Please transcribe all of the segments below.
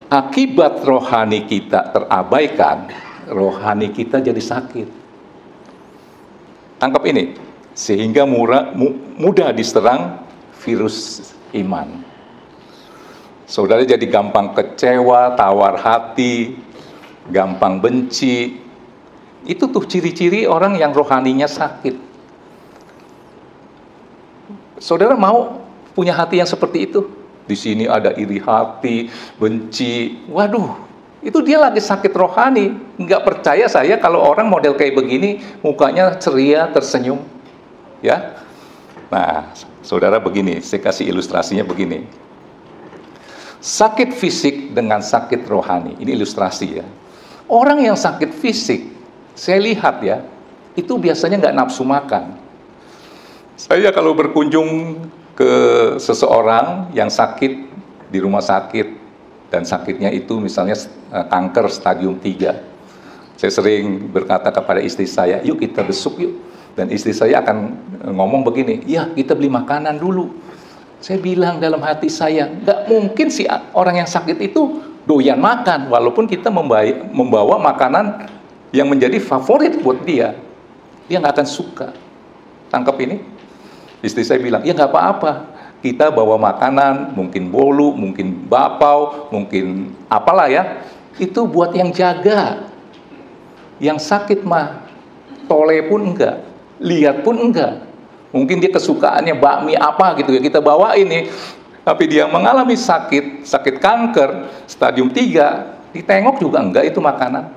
Akibat rohani kita terabaikan, rohani kita jadi sakit. Tangkap ini, sehingga mudah diserang virus iman. Saudara jadi gampang kecewa, tawar hati, gampang benci. Itu tuh ciri-ciri orang yang rohaninya sakit. Saudara mau punya hati yang seperti itu? Di sini ada iri hati, benci. Waduh, itu dia lagi sakit rohani. Nggak percaya saya kalau orang model kayak begini, mukanya ceria, tersenyum. Ya. Nah, saudara begini, saya kasih ilustrasinya begini. Sakit fisik dengan sakit rohani. Ini ilustrasi ya. Orang yang sakit fisik, saya lihat ya, itu biasanya nggak nafsu makan. Saya kalau berkunjung ke seseorang yang sakit di rumah sakit, dan sakitnya itu misalnya kanker stadium 3. Saya sering berkata kepada istri saya, yuk kita besuk yuk. Dan istri saya akan ngomong begini, ya kita beli makanan dulu. Saya bilang dalam hati saya, nggak mungkin sih orang yang sakit itu doyan makan, walaupun kita membawa makanan yang menjadi favorit buat dia. Dia nggak akan suka. Tangkap ini? Istri saya bilang, ya nggak apa-apa. Kita bawa makanan, mungkin bolu, mungkin bapau, mungkin apalah ya. Itu buat yang jaga. Yang sakit mah, tole pun enggak, lihat pun enggak. Mungkin dia kesukaannya bakmi apa gitu ya, kita bawa ini. Tapi dia mengalami sakit kanker, stadium 3, ditengok juga enggak itu makanan.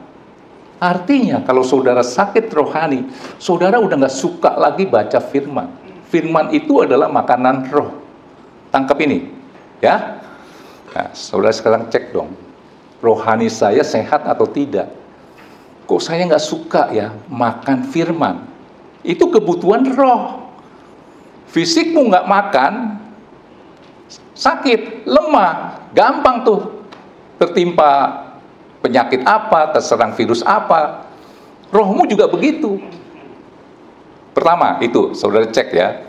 Artinya kalau saudara sakit rohani, saudara udah nggak suka lagi baca firman. Firman itu adalah makanan roh. Tangkap ini, ya. Nah, saudara sekarang cek dong, rohani saya sehat atau tidak? Kok saya nggak suka ya makan firman? Itu kebutuhan roh. Fisikmu nggak makan, sakit, lemah, gampang tuh tertimpa penyakit apa, terserang virus apa. Rohmu juga begitu. Pertama itu, saudara cek ya.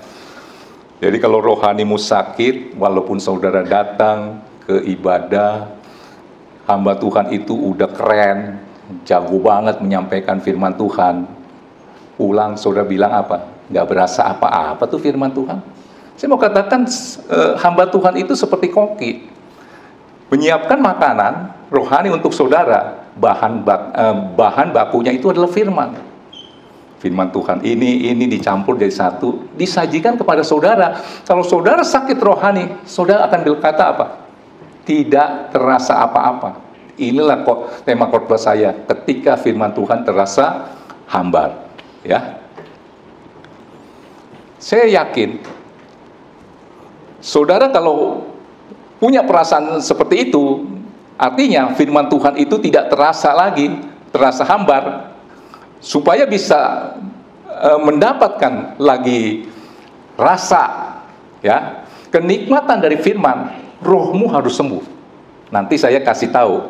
Jadi kalau rohanimu sakit, walaupun saudara datang ke ibadah, hamba Tuhan itu udah keren, jago banget menyampaikan firman Tuhan. Pulang saudara bilang apa? Nggak berasa apa-apa tuh firman Tuhan. Saya mau katakan hamba Tuhan itu seperti koki. Menyiapkan makanan rohani untuk saudara, bahan bakunya itu adalah firman. Firman Tuhan ini dicampur jadi satu, disajikan kepada saudara. Kalau saudara sakit rohani, saudara akan berkata apa? Tidak terasa apa-apa. Inilah tema khotbah saya, ketika firman Tuhan terasa hambar. Ya, saya yakin, saudara kalau punya perasaan seperti itu, artinya firman Tuhan itu tidak terasa lagi, terasa hambar. Supaya bisa mendapatkan lagi rasa, ya, kenikmatan dari firman, rohmu harus sembuh. Nanti saya kasih tahu,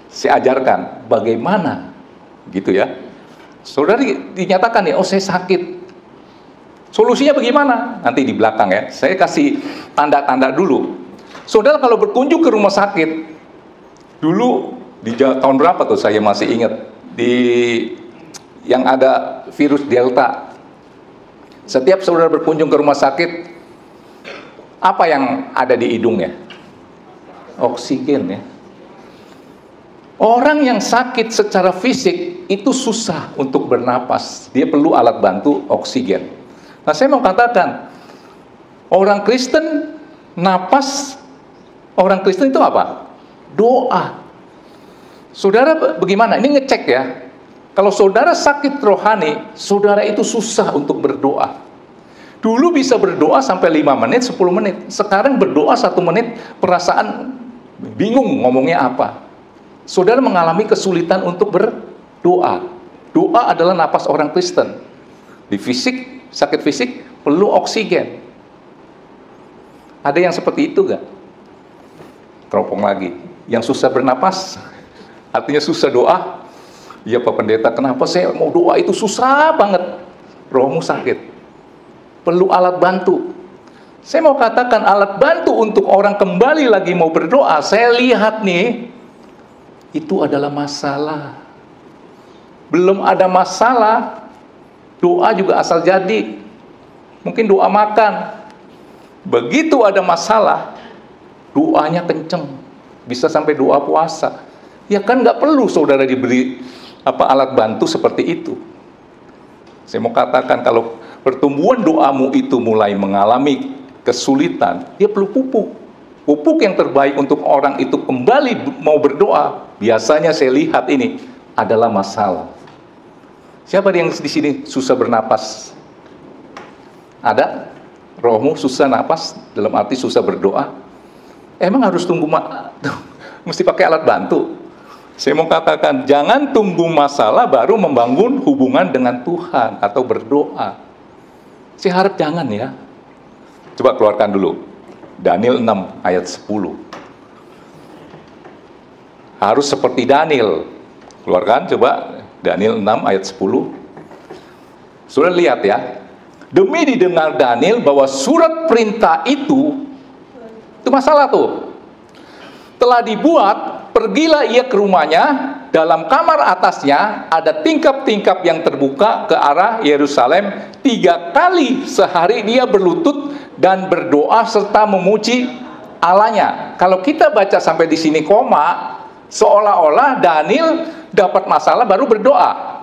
saya ajarkan bagaimana, gitu ya. Saudara dinyatakan ya, oh saya sakit. Solusinya bagaimana? Nanti di belakang ya, saya kasih tanda-tanda dulu. Saudara kalau berkunjung ke rumah sakit, dulu di tahun berapa tuh saya masih ingat, yang ada virus Delta. Setiap saudara berkunjung ke rumah sakit, apa yang ada di hidungnya? Oksigen ya. Orang yang sakit secara fisik itu susah untuk bernapas. Dia perlu alat bantu oksigen. Nah, saya mau katakan, orang Kristen napas, orang Kristen itu apa? Doa. Saudara bagaimana? Ini ngecek ya. Kalau saudara sakit rohani, saudara itu susah untuk berdoa. Dulu bisa berdoa sampai 5 menit, 10 menit. Sekarang berdoa 1 menit, perasaan bingung ngomongnya apa. Saudara mengalami kesulitan untuk berdoa. Doa adalah napas orang Kristen. Di fisik, sakit fisik, perlu oksigen. Ada yang seperti itu gak? Teropong lagi. Yang susah bernapas, artinya susah doa. Ya Pak Pendeta, kenapa saya mau doa itu susah banget? Rohmu sakit, perlu alat bantu. Saya mau katakan alat bantu untuk orang kembali lagi mau berdoa. Saya lihat nih, itu adalah masalah. Belum ada masalah, doa juga asal jadi. Mungkin doa makan. Begitu ada masalah, doanya kenceng. Bisa sampai doa puasa. Ya kan nggak perlu saudara diberi alat bantu seperti itu. Saya mau katakan kalau pertumbuhan doamu itu mulai mengalami kesulitan, dia perlu pupuk. Pupuk yang terbaik untuk orang itu kembali mau berdoa, biasanya saya lihat ini adalah masalah. Siapa yang di sini susah bernapas? Ada? Rohmu susah napas, dalam arti susah berdoa? Emang harus tunggu mesti pakai alat bantu? Saya mau katakan, jangan tunggu masalah baru membangun hubungan dengan Tuhan atau berdoa. Saya harap jangan ya. Coba keluarkan dulu Daniel 6 ayat 10. Harus seperti Daniel. Keluarkan coba Daniel 6 ayat 10. Sudah lihat ya. Demi didengar Daniel bahwa surat perintah itu masalah tuh. Telah dibuat, pergilah ia ke rumahnya, dalam kamar atasnya ada tingkap-tingkap yang terbuka ke arah Yerusalem. 3 kali sehari dia berlutut dan berdoa serta memuji Allahnya. Kalau kita baca sampai di sini koma, seolah-olah Daniel dapat masalah baru berdoa.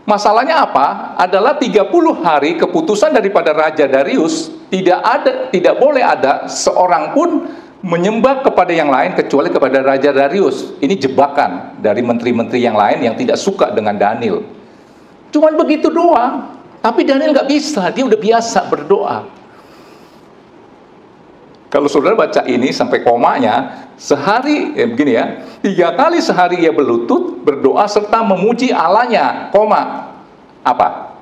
Masalahnya apa? Adalah 30 hari keputusan daripada Raja Darius, tidak boleh ada seorang pun menyembah kepada yang lain kecuali kepada Raja Darius. Ini jebakan dari menteri-menteri yang lain yang tidak suka dengan Daniel. Cuman begitu doang. Tapi Daniel nggak bisa, dia udah biasa berdoa. Kalau saudara baca ini sampai komanya, sehari, begini ya, 3 kali sehari ia berlutut, berdoa serta memuji Allahnya, koma. Apa?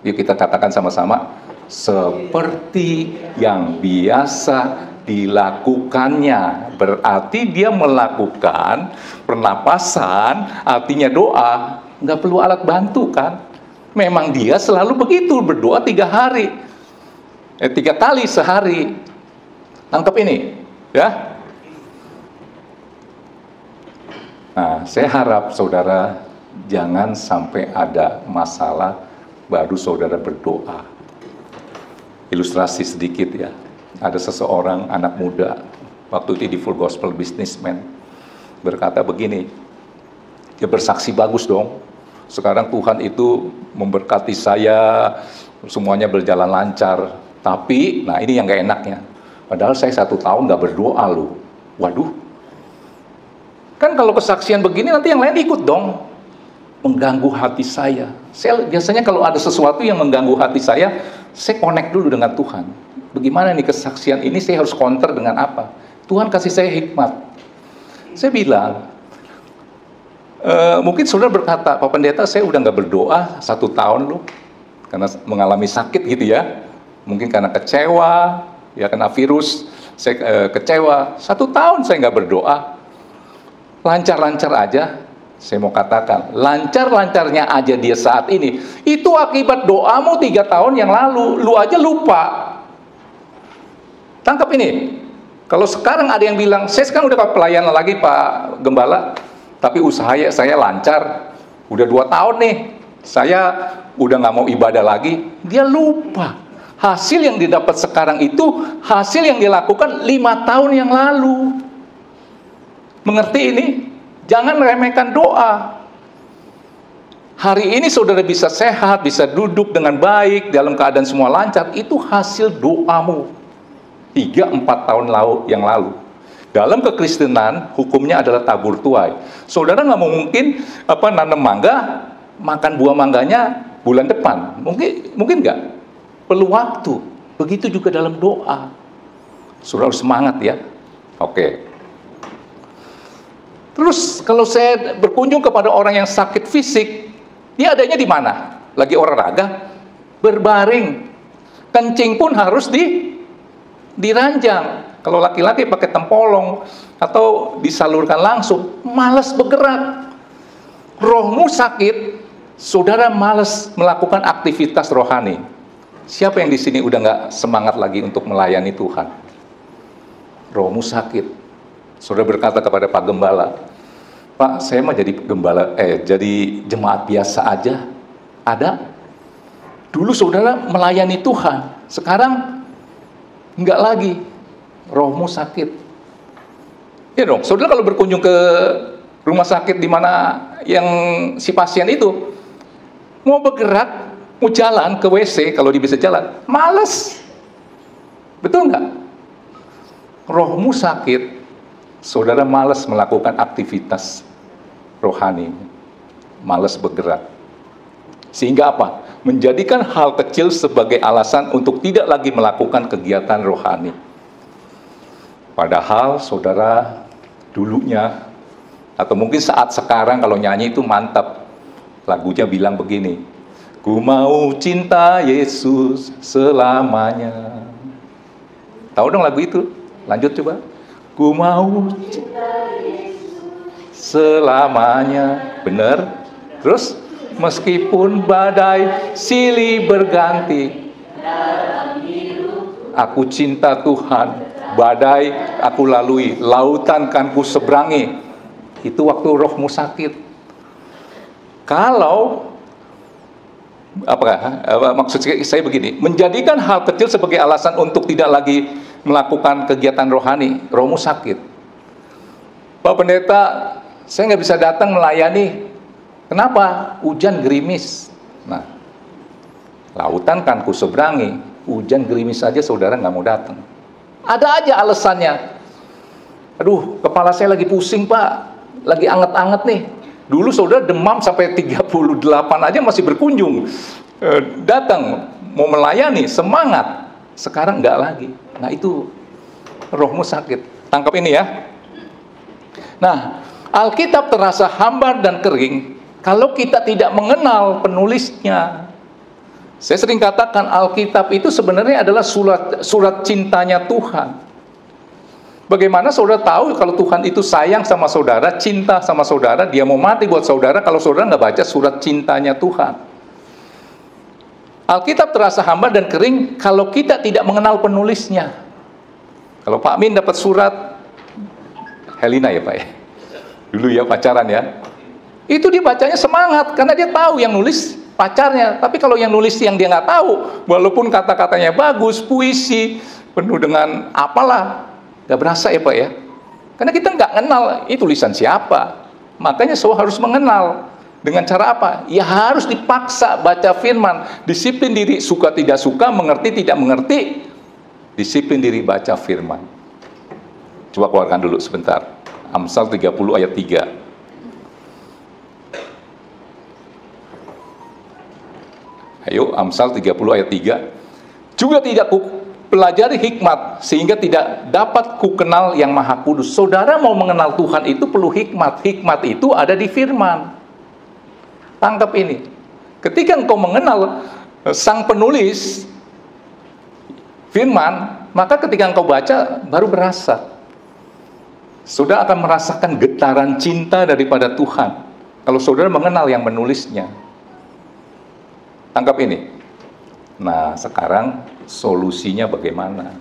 Yuk kita katakan sama-sama, seperti yang biasa dilakukannya. Berarti dia melakukan pernapasan, artinya doa, nggak perlu alat bantu kan? Memang dia selalu begitu, berdoa 3 hari, 3 kali sehari. Tangkap ini, ya. Nah, saya harap saudara jangan sampai ada masalah baru saudara berdoa. Ilustrasi sedikit ya. Ada seseorang anak muda, waktu itu di Full Gospel Businessman, berkata begini, dia bersaksi bagus dong. Sekarang Tuhan itu memberkati saya, semuanya berjalan lancar. Tapi, nah ini yang gak enaknya. Padahal saya 1 tahun gak berdoa loh. Waduh. Kan kalau kesaksian begini nanti yang lain ikut dong. Mengganggu hati saya. Saya biasanya kalau ada sesuatu yang mengganggu hati saya connect dulu dengan Tuhan. Bagaimana nih kesaksian ini, saya harus counter dengan apa? Tuhan kasih saya hikmat. Saya bilang, mungkin saudara berkata, Pak Pendeta saya udah gak berdoa 1 tahun loh. Karena mengalami sakit gitu ya. Mungkin karena kecewa, ya kena virus, saya kecewa. 1 tahun saya nggak berdoa, lancar-lancar aja. Saya mau katakan, lancar-lancarnya aja dia saat ini, itu akibat doamu 3 tahun yang lalu. Lu aja lupa. Tangkap ini. Kalau sekarang ada yang bilang, saya sekarang udah pelayanan lagi Pak Gembala, tapi usaha saya lancar, udah 2 tahun nih, saya udah nggak mau ibadah lagi. Dia lupa. Hasil yang didapat sekarang itu hasil yang dilakukan 5 tahun yang lalu. Mengerti ini? Jangan remehkan doa. Hari ini saudara bisa sehat, bisa duduk dengan baik, dalam keadaan semua lancar, itu hasil doamu 3-4 tahun yang lalu. Dalam kekristenan, hukumnya adalah tabur tuai. Saudara nggak mungkin nanam mangga, makan buah mangganya bulan depan. Mungkin nggak? Perlu waktu. Begitu juga dalam doa. Saudara harus semangat ya. Oke. Terus kalau saya berkunjung kepada orang yang sakit fisik, dia adanya di mana? Lagi olahraga, berbaring. Kencing pun harus diranjang. Kalau laki-laki pakai tempolong atau disalurkan langsung, malas bergerak. Rohmu sakit, saudara malas melakukan aktivitas rohani. Siapa yang di sini udah nggak semangat lagi untuk melayani Tuhan? Rohmu sakit. Saudara berkata kepada Pak Gembala, Pak, saya mah jadi gembala, jadi jemaat biasa aja. Ada. Dulu saudara melayani Tuhan, sekarang enggak lagi. Rohmu sakit. Ya dong, saudara kalau berkunjung ke rumah sakit di mana yang si pasien itu mau bergerak, mau jalan ke WC, kalau dia bisa jalan, males. Betul nggak? Rohmu sakit, saudara malas melakukan aktivitas rohani, malas bergerak. Sehingga apa? Menjadikan hal kecil sebagai alasan untuk tidak lagi melakukan kegiatan rohani. Padahal saudara dulunya, atau mungkin saat sekarang kalau nyanyi itu mantap. Lagunya bilang begini, ku mau cinta Yesus selamanya. Tahu dong lagu itu? Lanjut coba. Ku mau cinta Yesus selamanya. Bener? Terus, meskipun badai silih berganti, aku cinta Tuhan. Badai aku lalui, lautan kan ku seberangi. Itu waktu rohmu sakit. Kalau maksud saya begini, menjadikan hal kecil sebagai alasan untuk tidak lagi melakukan kegiatan rohani, rohmu sakit. Pak Pendeta, saya nggak bisa datang melayani. Kenapa? Hujan gerimis. Nah, lautan kan ku seberangi, hujan gerimis saja saudara nggak mau datang. Ada aja alasannya. Aduh, kepala saya lagi pusing Pak, lagi anget-anget nih. Dulu saudara demam sampai 38 aja masih berkunjung, datang, mau melayani, semangat. Sekarang enggak lagi. Nah itu, rohmu sakit. Tangkap ini ya. Nah, Alkitab terasa hambar dan kering kalau kita tidak mengenal penulisnya. Saya sering katakan Alkitab itu sebenarnya adalah surat cintanya Tuhan. Bagaimana saudara tahu kalau Tuhan itu sayang sama saudara, cinta sama saudara, dia mau mati buat saudara kalau saudara nggak baca surat cintanya Tuhan. Alkitab terasa hambar dan kering kalau kita tidak mengenal penulisnya. Kalau Pak Min dapat surat Helena ya Pak ya, dulu ya pacaran ya, itu dia bacanya semangat karena dia tahu yang nulis pacarnya. Tapi kalau yang nulis yang dia nggak tahu, walaupun kata-katanya bagus, puisi penuh dengan apalah, nggak berasa ya Pak ya, karena kita nggak kenal ini tulisan siapa. Makanya saudara harus mengenal. Dengan cara apa? Ya harus dipaksa baca firman, disiplin diri, suka tidak suka, mengerti tidak mengerti, disiplin diri baca firman. Coba keluarkan dulu sebentar Amsal 30 ayat 3. Ayo, Amsal 30 ayat 3. Juga tidak ku pelajari hikmat, sehingga tidak dapat ku kenal yang maha kudus. Saudara mau mengenal Tuhan itu perlu hikmat. Hikmat itu ada di firman. Tangkap ini. Ketika engkau mengenal sang penulis firman, maka ketika engkau baca, baru berasa. Saudara akan merasakan getaran cinta daripada Tuhan. Kalau saudara mengenal yang menulisnya. Tangkap ini. Nah, sekarang solusinya bagaimana?